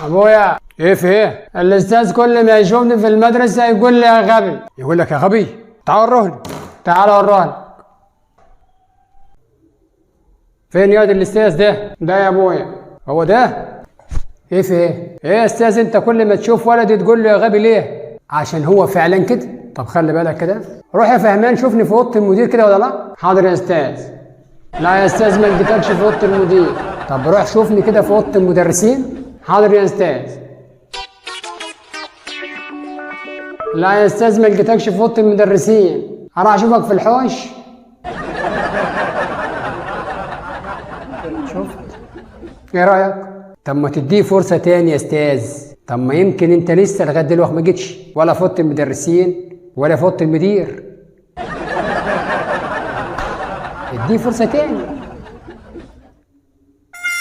ابويا ايه في ايه؟ الاستاذ كل ما يشوفني في المدرسه يقول لي يا غبي. يقول لك يا غبي؟ تعال ورهني. تعال ورهني. فين ياض الاستاذ ده؟ ده يا ابويا. هو ده؟ ايه في ايه؟ ايه يا استاذ انت كل ما تشوف ولد تقول له يا غبي ليه؟ عشان هو فعلا كده؟ طب خلي بالك كده. روح يا فهمان شوفني في اوضه المدير كده ولا لا؟ حاضر يا استاذ. لا يا استاذ ما لقيتكش في اوضه المدير. طب روح شوفني كده في اوضه المدرسين. حاضر يا استاذ. لا يا استاذ ما لقيتكش في اوضه المدرسين. هروح اشوفك في الحوش. شفت؟ ايه رايك؟ طب ما تديه فرصه تاني يا استاذ. طب ما يمكن انت لسه لغايه دلوقتي ما جيتش ولا في اوضه المدرسين ولا في اوضه المدير. اديه فرصه تاني.